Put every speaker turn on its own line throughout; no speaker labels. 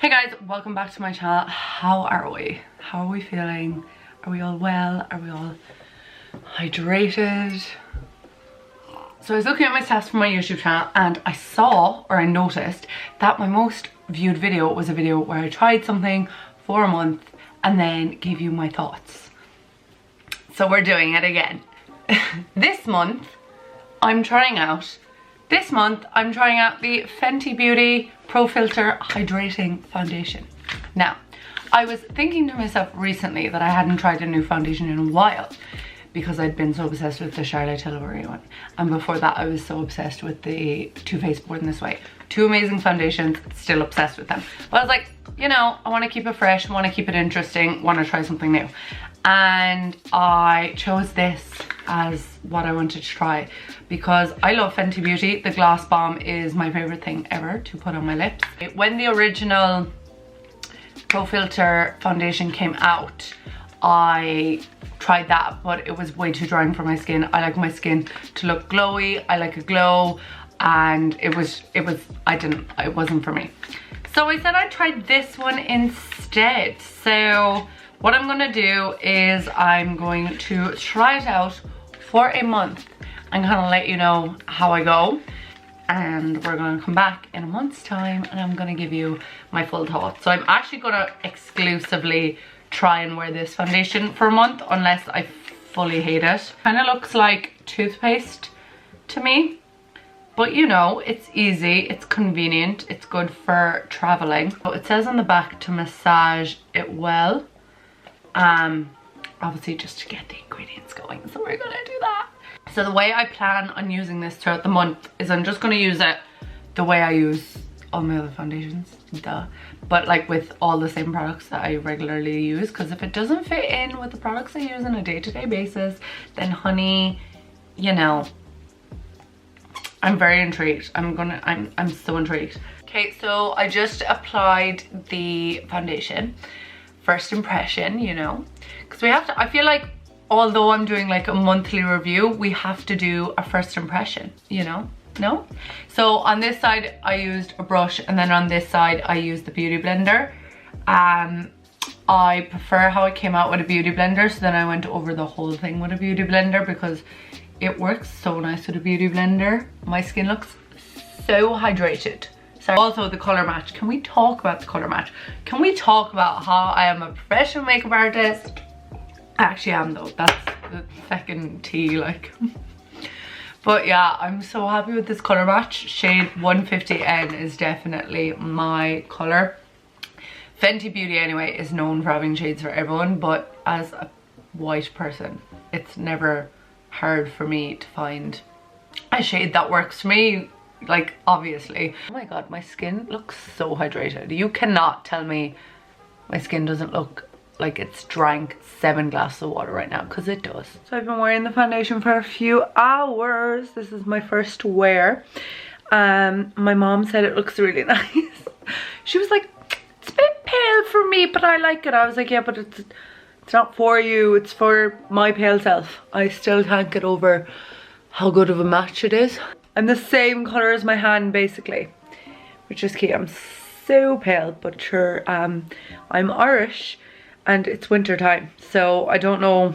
Hey guys, welcome back to my channel. How are we? How are we feeling? Are we all well? Are we all hydrated? So I was looking at my stats for my YouTube channel and I saw, or I noticed, that my most viewed video was a video where I tried something for a month and then gave you my thoughts. So we're doing it again. This month I'm trying out the Fenty Beauty Pro Filter Hydrating Foundation. Now, I was thinking to myself recently that I hadn't tried a new foundation in a while because I'd been so obsessed with the Charlotte Tilbury one. And before that, I was so obsessed with the Too Faced Born This Way. Two amazing foundations, still obsessed with them. But I was like, you know, I want to keep it fresh, I want to keep it interesting, want to try something new. And I chose this as what I wanted to try because I love Fenty Beauty. The Gloss Bomb is my favorite thing ever to put on my lips. When the original Pro Filter foundation came out, I tried that, but it was way too drying for my skin. I like my skin to look glowy, I like a glow, and it wasn't for me. So I said I'd try this one instead. So what I'm gonna do is I'm going to try it out for a month and kind of let you know how I go. And we're gonna come back in a month's time and I'm gonna give you my full thoughts. So I'm actually gonna exclusively try and wear this foundation for a month unless I fully hate it. Kind of looks like toothpaste to me. But you know, it's easy, it's convenient, it's good for traveling. So it says on the back to massage it well. Obviously just to get the ingredients going, so we're gonna do that. So the way I plan on using this throughout the month is I'm just gonna use it the way I use all my other foundations, but like with all the same products that I regularly use, because if it doesn't fit in with the products I use on a day-to-day basis, then honey, you know, I'm very intrigued. I'm so intrigued. Okay, so I just applied the foundation. First impression, you know, because we have to, I feel like although I'm doing like a monthly review, we have to do a first impression, you know? No? So on this side I used a brush and then on this side I used the beauty blender. I prefer how it came out with a beauty blender, so then I went over the whole thing with a beauty blender because it works so nice with a beauty blender. My skin looks so hydrated. So also the color match. Can we talk about the color match? Can we talk about how I am a professional makeup artist? I actually am though, that's the second T, like. But yeah, I'm so happy with this color match. Shade 150N is definitely my color. Fenty Beauty anyway is known for having shades for everyone, but as a white person, it's never hard for me to find a shade that works for me, like obviously. Oh my god, my skin looks so hydrated. You cannot tell me my skin doesn't look like it's drank 7 glasses of water right now, because it does. So I've been wearing the foundation for a few hours. This is my first wear. My mom said it looks really nice. She was like, it's a bit pale for me, but I like it. I was like, yeah, but it's not for you, it's for my pale self. I still can't get over how good of a match it is. I'm the same colour as my hand basically, which is key. I'm so pale, but sure, I'm Irish and it's winter time, so I don't know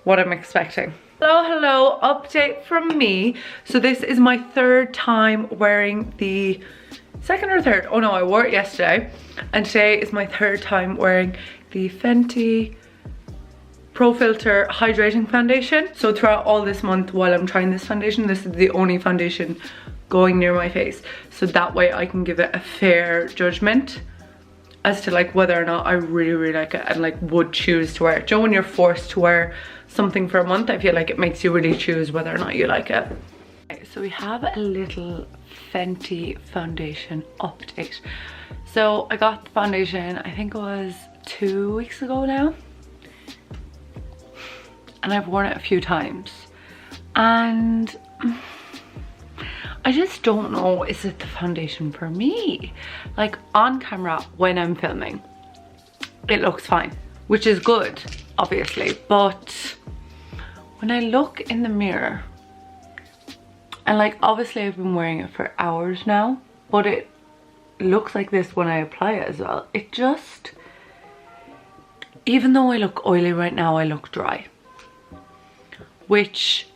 what I'm expecting. Hello, update from me. So this is my third time wearing the second or third, oh no, I wore it yesterday, and today is my third time wearing the Fenty Pro Filter Hydrating Foundation. So throughout all this month while I'm trying this foundation, this is the only foundation going near my face, so that way I can give it a fair judgment as to like whether or not I really like it and like would choose to wear it. You know, when you're forced to wear something for a month, I feel like it makes you really choose whether or not you like it. Okay, so we have a little Fenty foundation update. So I got the foundation, I think it was 2 weeks ago now, and I've worn it a few times and I just don't know, is it the foundation for me? Like on camera when I'm filming, it looks fine, which is good, obviously. But when I look in the mirror, and like obviously I've been wearing it for hours now, but it looks like this when I apply it as well. It just, even though I look oily right now, I look dry, which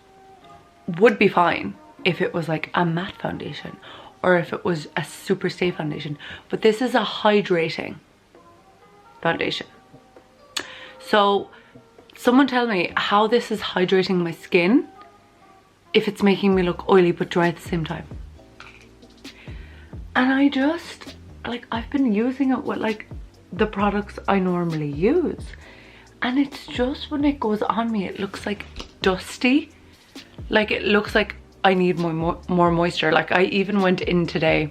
would be fine if it was like a matte foundation or if it was a super stay foundation, but this is a hydrating foundation. So someone tell me how this is hydrating my skin if it's making me look oily but dry at the same time. And I just, like, I've been using it with like the products I normally use, and it's just when it goes on me, it looks like dusty. Like, it looks like I need more moisture. Like, I even went in today,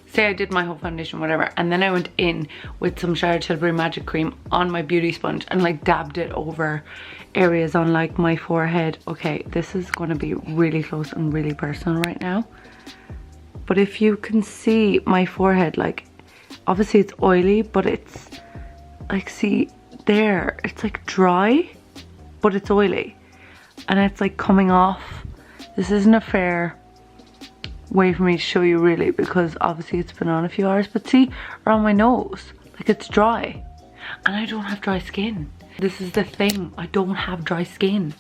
say I did my whole foundation, whatever, and then I went in with some Charlotte Tilbury Magic Cream on my beauty sponge and like dabbed it over areas on like my forehead. Okay, this is going to be really close and really personal right now, but if you can see my forehead, like, obviously it's oily, but it's like, see there, it's like dry, but it's oily, and it's like coming off. This isn't a fair way for me to show you really, because obviously it's been on a few hours, but see around my nose, like, it's dry, and I don't have dry skin. This is the thing, I don't have dry skin.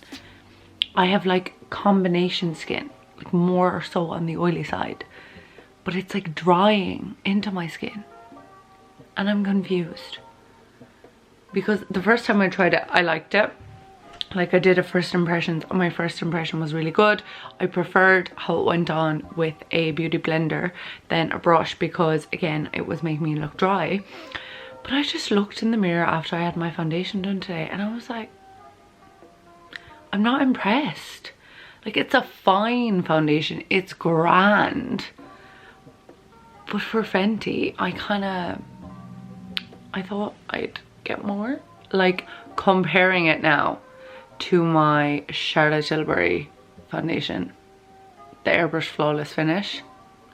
I have like combination skin, like more so on the oily side, but it's like drying into my skin, and I'm confused because the first time I tried it, I liked it. Like, I did a first impressions, and my first impression was really good. I preferred how it went on with a beauty blender than a brush, because again, it was making me look dry. But I just looked in the mirror after I had my foundation done today, and I was like, I'm not impressed. Like, it's a fine foundation, it's grand, but for Fenty, I thought I'd get more. Like, comparing it now to my Charlotte Tilbury foundation, the Airbrush Flawless Finish,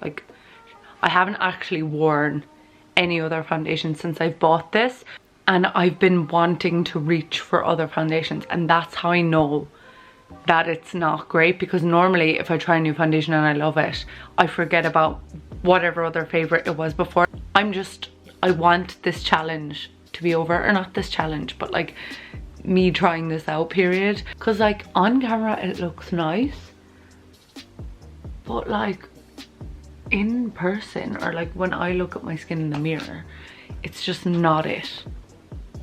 like, I haven't actually worn any other foundation since I've bought this, and I've been wanting to reach for other foundations, and that's how I know that it's not great, because normally if I try a new foundation and I love it, I forget about whatever other favorite it was before. I want this challenge to be over, or not this challenge, but like me trying this out period, because like on camera it looks nice, but like in person, or like when I look at my skin in the mirror, it's just not it,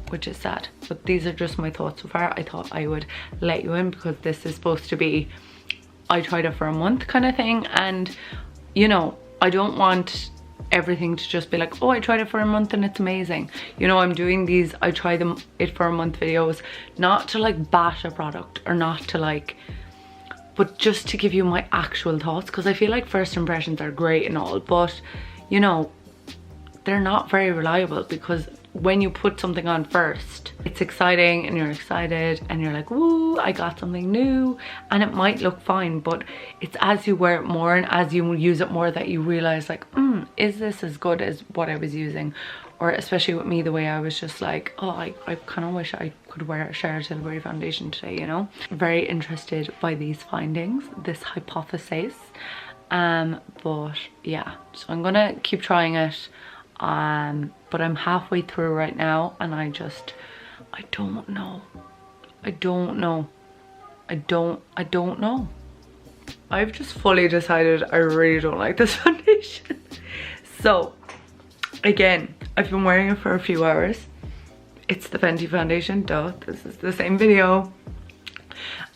which is sad. But these are just my thoughts so far. I thought I would let you in, because this is supposed to be, I tried it for a month kind of thing, and you know, I don't want everything to just be like, oh, I tried it for a month and it's amazing. You know, I'm doing these I try it for a month videos, not to like bash a product, or not to like, but just to give you my actual thoughts, because I feel like first impressions are great and all, but you know, they're not very reliable, because when you put something on first, it's exciting and you're excited and you're like, woo, I got something new, and it might look fine, but it's as you wear it more and as you use it more that you realize like, is this as good as what I was using? Or especially with me, the way I was just like, oh, I kind of wish I could wear a Charlotte Tilbury foundation today, you know? Very interested by these findings, this hypothesis, but yeah, so I'm gonna keep trying it. But I'm halfway through right now, and I don't know. I've just fully decided I really don't like this foundation. So again, I've been wearing it for a few hours. It's the Fenty foundation, duh, this is the same video.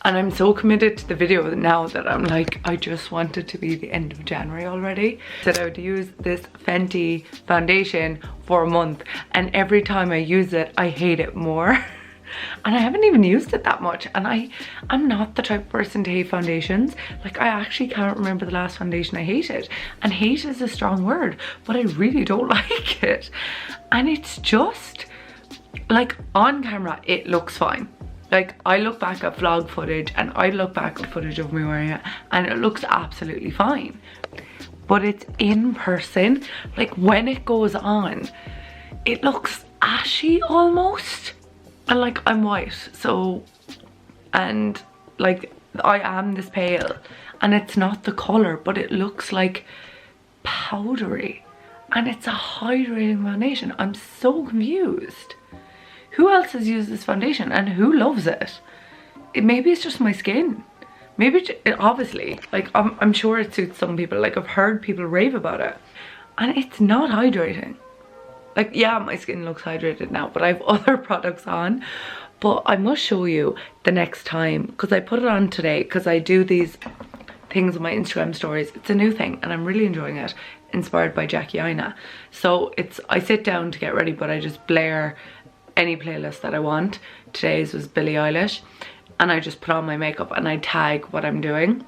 And I'm so committed to the video now that I'm like, I just want it to be the end of January already. I said I would use this Fenty foundation for a month, and every time I use it, I hate it more. And I haven't even used it that much, and I'm not the type of person to hate foundations. Like, I actually can't remember the last foundation I hated, and hate is a strong word, but I really don't like it. And it's just like, on camera it looks fine. Like, I look back at vlog footage and I look back at footage of me wearing it and it looks absolutely fine. But it's in person, like when it goes on, it looks ashy almost. And like, I'm white, so, and like I am this pale, and it's not the color, but it looks like powdery. and it's a hydrating foundation. I'm so confused. Who else has used this foundation and who loves it? Maybe it's just my skin. Maybe obviously, like I'm sure it suits some people. Like I've heard people rave about it, and it's not hydrating. Like, yeah, my skin looks hydrated now, but I have other products on. But I must show you the next time, because I put it on today, because I do these things on my Instagram stories. It's a new thing and I'm really enjoying it. Inspired by Jackie Aina. So I sit down to get ready, but I just blare any playlist that I want. Today's was Billie Eilish, and I just put on my makeup and I tag what I'm doing.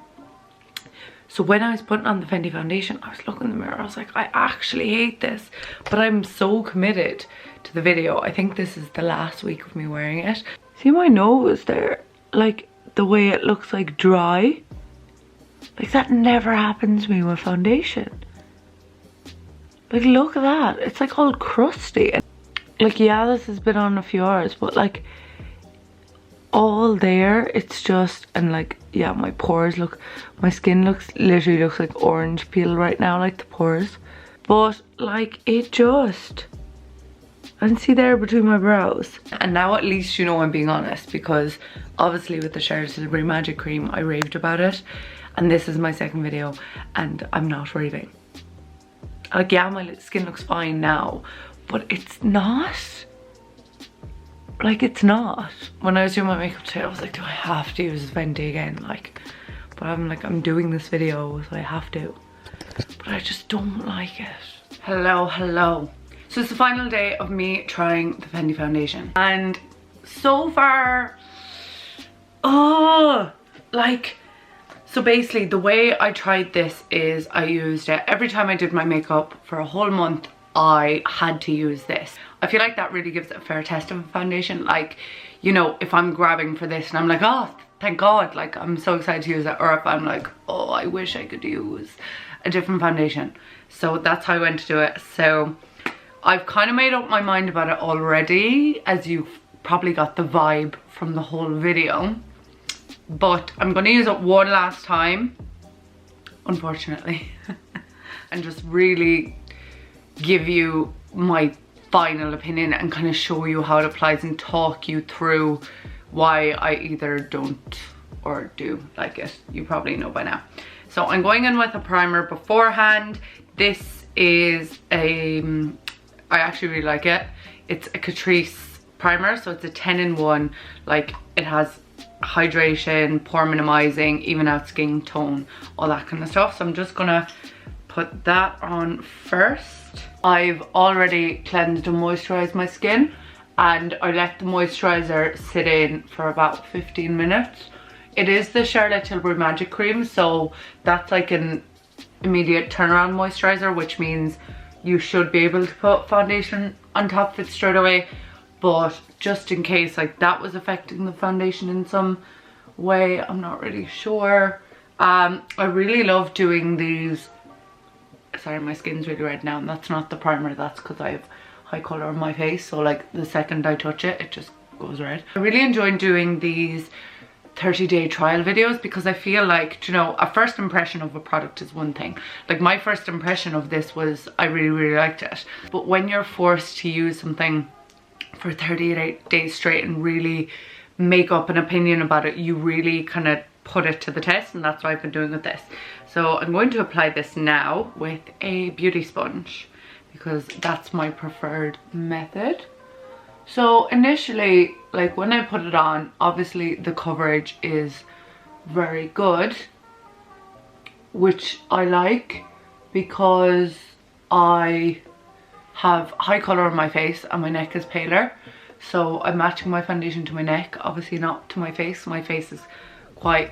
So when I was putting on the Fenty foundation, I was looking in the mirror, I was like, I actually hate this, but I'm so committed to the video. I think this is the last week of me wearing it. See my nose there? Like the way it looks like dry? Like that never happens to me with foundation. Like look at that, it's like all crusty. Like yeah, this has been on a few hours, but like all there, it's just, and like yeah, my pores look, my skin literally looks like orange peel right now, like the pores, but like it just, and see there between my brows. And now at least you know I'm being honest, because obviously with the Charlotte Tilbury Magic Cream I raved about it, and this is my second video and I'm not raving. Like yeah, my skin looks fine now, but it's not. Like it's not. When I was doing my makeup today, I was like, do I have to use Fenty again? Like, but I'm like, I'm doing this video, so I have to. But I just don't like it. Hello. So it's the final day of me trying the Fenty foundation. And so far, so basically the way I tried this is I used it every time I did my makeup for a whole month. I had to use this. I feel like that really gives it a fair test of a foundation. Like, you know, if I'm grabbing for this and I'm like, oh, thank God, like I'm so excited to use it. Or if I'm like, oh, I wish I could use a different foundation. So that's how I went to do it. So I've kind of made up my mind about it already, as you've probably got the vibe from the whole video. But I'm gonna use it one last time, unfortunately, and just really give you my final opinion and kind of show you how it applies and talk you through why I either don't or do like it. You probably know by now. So I'm going in with a primer beforehand. This is I actually really like it. It's a Catrice primer, so it's a 10-in-1. Like it has hydration, pore minimizing, even out skin tone, all that kind of stuff. So I'm just gonna put that on first. I've already cleansed and moisturized my skin, and I let the moisturizer sit in for about 15 minutes. It is the Charlotte Tilbury Magic Cream, so that's like an immediate turnaround moisturizer, which means you should be able to put foundation on top of it straight away. But just in case like that was affecting the foundation in some way, I'm not really sure. I really love doing these. Sorry, my skin's really red now, and that's not the primer, that's because I have high color on my face, so like the second I touch it, it just goes red. I really enjoy doing these 30-day trial videos, because I feel like, you know, a first impression of a product is one thing. Like my first impression of this was I really liked it, but when you're forced to use something for 38 days straight and really make up an opinion about it, you really kind of put it to the test, and that's what I've been doing with this. So I'm going to apply this now with a beauty sponge, because that's my preferred method. So initially, like when I put it on, obviously the coverage is very good, which I like because I have high color on my face and my neck is paler. So I'm matching my foundation to my neck, obviously not to my face. My face is quite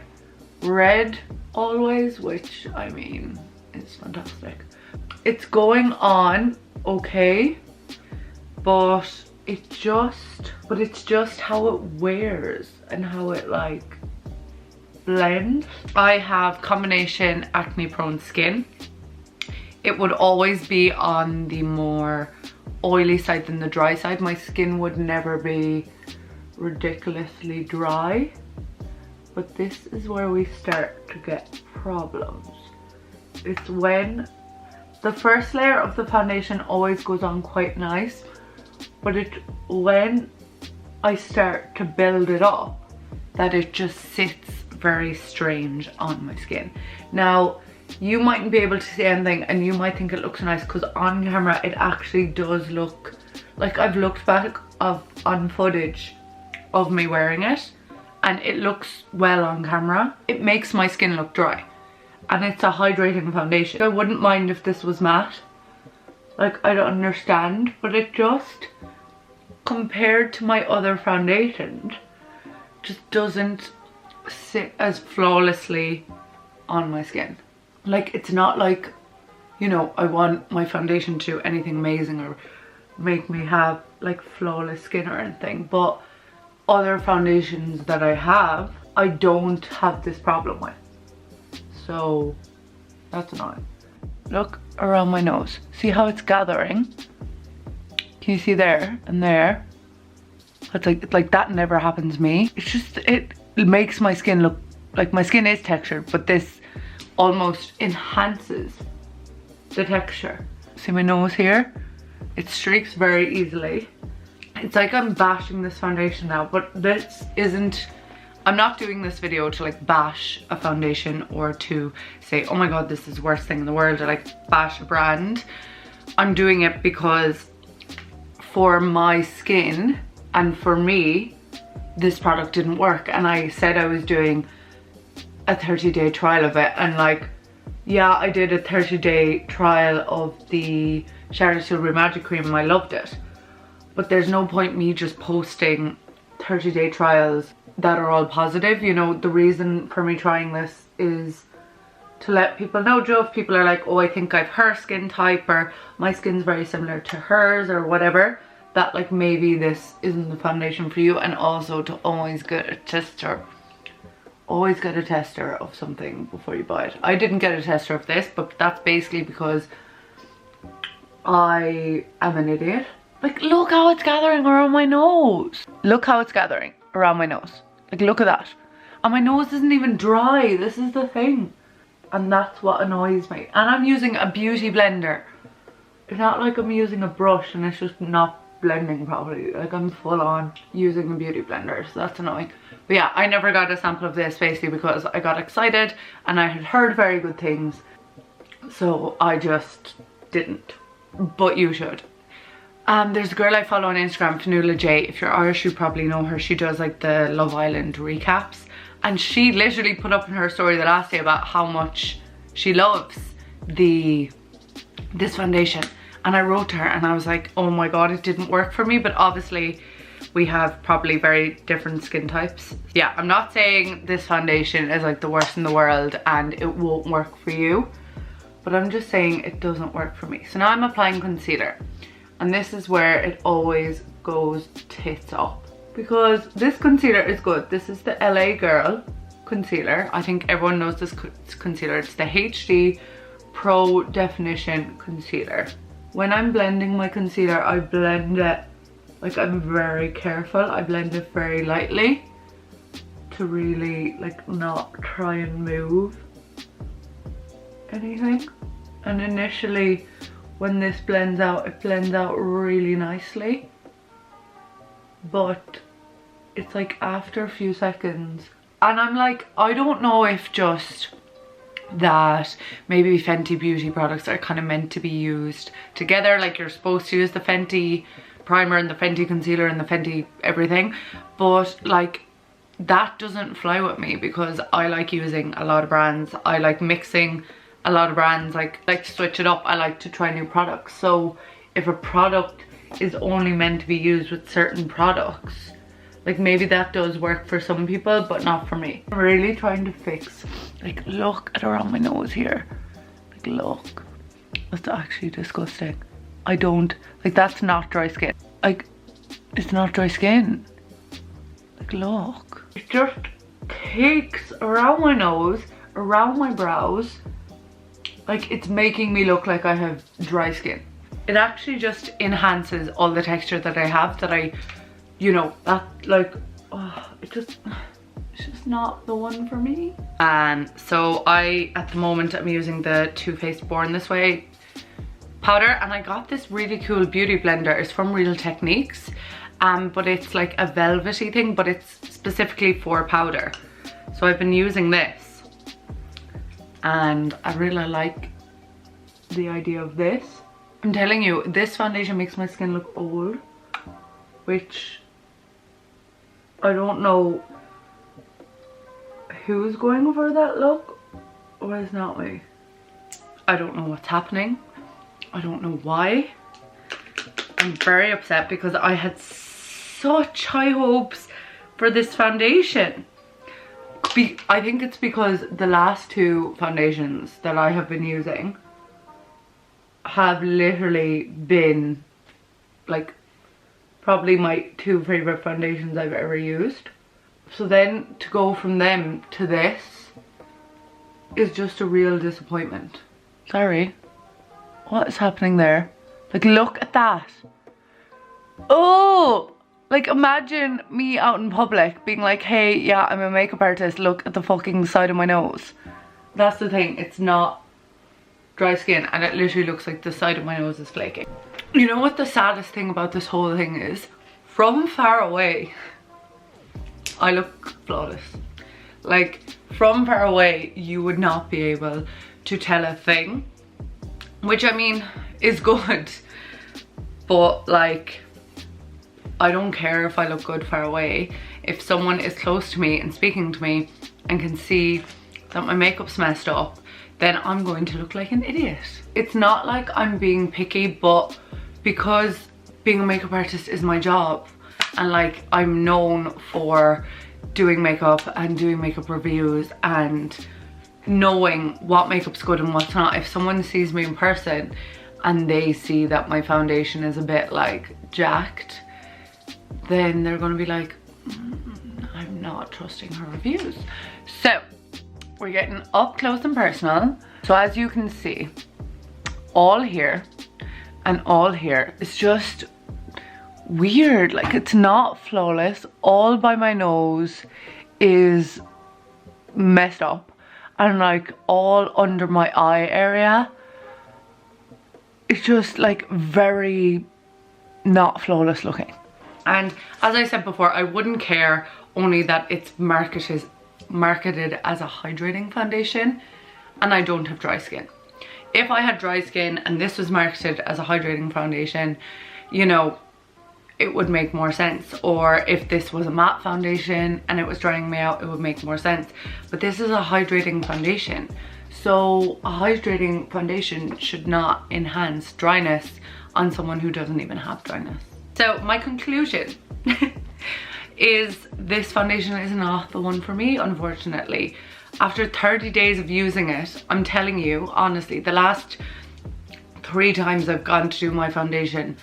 red always, which I mean is fantastic. It's going on okay, but it's just how it wears and how it like blends. I have combination acne prone skin. It would always be on the more oily side than the dry side. My skin would never be ridiculously dry, but this is where we start to get problems. It's when The first layer of the foundation always goes on quite nice, but when I start to build it up, that it just sits very strange on my skin. Now, you mightn't be able to see anything and you might think it looks nice, because on camera it actually does look like, I've looked back on footage of me wearing it and it looks well on camera. It makes my skin look dry, and it's a hydrating foundation. I wouldn't mind if this was matte. Like, I don't understand, but it just, compared to my other foundations, just doesn't sit as flawlessly on my skin. Like, it's not like, you know, I want my foundation to do anything amazing or make me have like flawless skin or anything, but other foundations that I have, I don't have this problem with. So that's annoying. Look around my nose. See how it's gathering? Can you see there and there? It's like that never happens to me. It's just, it makes my skin look like, my skin is textured, but this almost enhances the texture. See my nose here? It streaks very easily. It's like I'm bashing this foundation now, but this isn't, I'm not doing this video to like bash a foundation or to say, oh my god, this is the worst thing in the world, or like bash a brand. I'm doing it because for my skin and for me, this product didn't work. And I said I was doing a 30-day trial of it, and like, yeah, I did a 30-day trial of the Charlotte Tilbury Magic Cream and I loved it. But there's no point me just posting 30-day trials that are all positive. You know, the reason for me trying this is to let people know, Joe, if people are like, oh, I think I've her skin type, or my skin's very similar to hers, or whatever, that like maybe this isn't the foundation for you. And also to always get a tester. Always get a tester of something before you buy it. I didn't get a tester of this, but that's basically because I am an idiot. Like, look how it's gathering around my nose. Look how it's gathering around my nose. Like, look at that. And my nose isn't even dry. This is the thing. And that's what annoys me. And I'm using a beauty blender. It's not like I'm using a brush and it's just not blending properly. Like, I'm full on using a beauty blender. So that's annoying. But yeah, I never got a sample of this basically because I got excited and I had heard very good things. So I just didn't. But you should. There's a girl I follow on Instagram, Fanula J. If you're Irish, you probably know her. She does like the Love Island recaps. And she literally put up in her story the last day about how much she loves this foundation. And I wrote to her and I was like, oh my god, it didn't work for me. But obviously we have probably very different skin types. Yeah, I'm not saying this foundation is like the worst in the world and it won't work for you. But I'm just saying it doesn't work for me. So now I'm applying concealer. And this is where it always goes tits up. Because this concealer is good. This is the LA Girl concealer. I think everyone knows this concealer. It's the HD Pro Definition Concealer. When I'm blending my concealer, I blend it, like I'm very careful. I blend it very lightly to really like not try and move anything. And initially, when this blends out, it blends out really nicely. But it's like after a few seconds, and I'm like, I don't know if just that maybe Fenty beauty products are kind of meant to be used together. Like, you're supposed to use the Fenty primer and the Fenty concealer and the Fenty everything. But like, that doesn't fly with me because I like using a lot of brands. I like mixing a lot of brands. Like to switch it up. I like to try new products. So if a product is only meant to be used with certain products, like maybe that does work for some people, but not for me. I'm really trying to fix, like, look at around my nose here. Like, look, that's actually disgusting. I don't, like, that's not dry skin. Like, it's not dry skin. Like, look. It just takes around my nose, around my brows. Like, it's making me look like I have dry skin. It actually just enhances all the texture that I have, that I, you know, that like, oh, it's just not the one for me. And so at the moment, I'm using the Too Faced Born This Way powder, and I got this really cool beauty blender. It's from Real Techniques, but it's like a velvety thing, but it's specifically for powder. So I've been using this, and I really like the idea of this. I'm telling you, this foundation makes my skin look old, which I don't know who's going for that look, or it's not me. I don't know what's happening. I don't know why. I'm very upset because I had such high hopes for this foundation. I think it's because the last two foundations that I have been using have literally been like probably my two favorite foundations I've ever used. So then to go from them to this is just a real disappointment. Sorry, what is happening there? Like, look at that. Oh, like imagine me out in public being like, hey, yeah, I'm a makeup artist, look at the fucking side of my nose. That's the thing, it's not dry skin, and it literally looks like the side of my nose is flaking. You know what the saddest thing about this whole thing is? From far away, I look flawless. Like, from far away, you would not be able to tell a thing, which I mean is good, but like, I don't care if I look good far away. If someone is close to me and speaking to me and can see that my makeup's messed up, then I'm going to look like an idiot. It's not like I'm being picky, but because being a makeup artist is my job, and like I'm known for doing makeup and doing makeup reviews and knowing what makeup's good and what's not. If someone sees me in person and they see that my foundation is a bit like jacked, then they're gonna be like, I'm not trusting her reviews. So we're getting up close and personal. So as you can see, all here and all here is just weird. Like, it's not flawless. All by my nose is messed up, and like all under my eye area, it's just like very not flawless looking. And as I said before, I wouldn't care only that it's marketed as a hydrating foundation and I don't have dry skin. If I had dry skin and this was marketed as a hydrating foundation, you know, it would make more sense. Or if this was a matte foundation and it was drying me out, it would make more sense. But this is a hydrating foundation. So a hydrating foundation should not enhance dryness on someone who doesn't even have dryness. So my conclusion is this foundation is not the one for me, unfortunately. After 30 days of using it, I'm telling you, honestly, the last 3 times I've gone to do my foundation,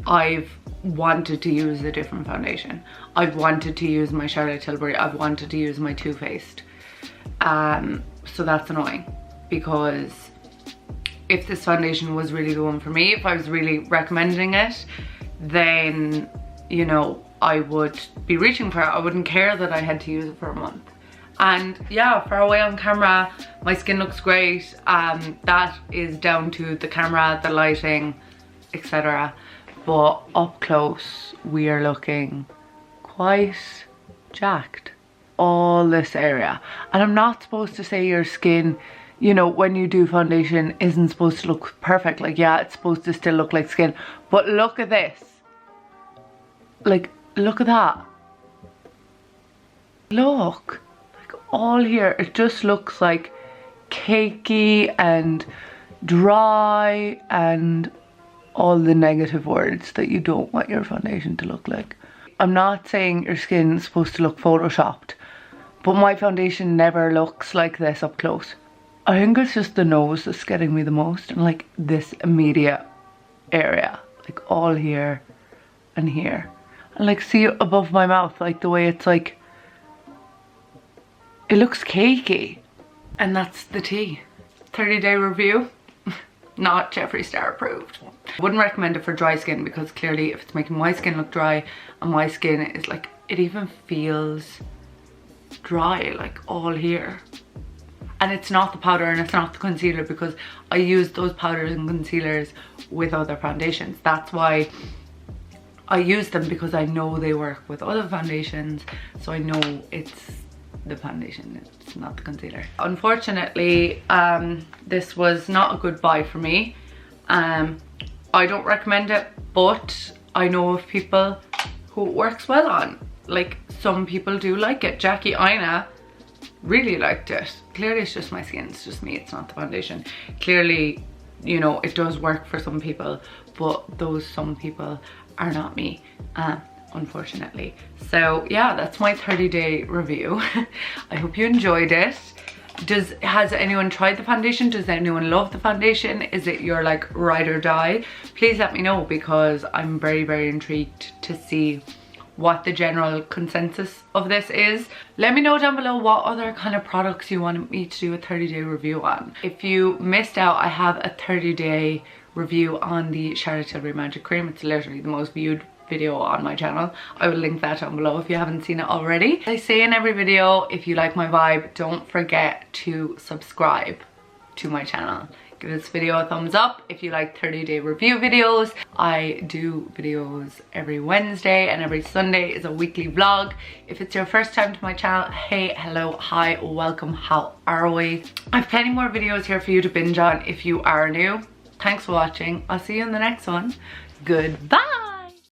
I've wanted to use a different foundation. I've wanted to use my Charlotte Tilbury, I've wanted to use my Too Faced. So that's annoying, because if this foundation was really the one for me, if I was really recommending it, then, you know, I would be reaching for it. I wouldn't care that I had to use it for a month. And yeah, far away on camera, my skin looks great. That is down to the camera, the lighting, etc. But up close, we are looking quite jacked. All this area. And I'm not supposed to say your skin, you know, when you do foundation isn't supposed to look perfect. Like, yeah, it's supposed to still look like skin. But look at this. Like, look at that. Look. Like, all here, it just looks like cakey and dry and all the negative words that you don't want your foundation to look like. I'm not saying your skin is supposed to look photoshopped, but my foundation never looks like this up close. I think it's just the nose that's getting me the most, and like this immediate area, like all here and here. And like, see above my mouth, like the way it's like, it looks cakey. And that's the tea. 30-day review, not Jeffree Star approved. I wouldn't recommend it for dry skin, because clearly if it's making my skin look dry, and my skin is like, it even feels dry, like all here. And it's not the powder and it's not the concealer, because I use those powders and concealers with other foundations. That's why I use them, because I know they work with other foundations, so I know it's the foundation, it's not the concealer. Unfortunately, this was not a good buy for me. I don't recommend it, but I know of people who it works well on. Like, some people do like it. Jackie Aina really liked it. Clearly it's just my skin, it's just me, it's not the foundation. Clearly, you know, it does work for some people, but those some people are not me, unfortunately. So yeah, that's my 30-day review. I hope you enjoyed it. Has anyone tried the foundation? Does anyone love the foundation? Is it your like ride or die? Please let me know, because I'm very, very intrigued to see what the general consensus of this is. Let me know down below what other kind of products you want me to do a 30-day review on. If you missed out, I have a 30-day review on the Charlotte Tilbury Magic Cream. It's literally the most viewed video on my channel. I will link that down below if you haven't seen it already. As I say in every video, if you like my vibe, don't forget to subscribe to my channel. Give this video a thumbs up if you like 30-day review videos. I do videos every Wednesday, and every Sunday is a weekly vlog. If it's your first time to my channel, hey, hello, hi, welcome, how are we? I have plenty more videos here for you to binge on if you are new. Thanks for watching. I'll see you in the next one. Goodbye.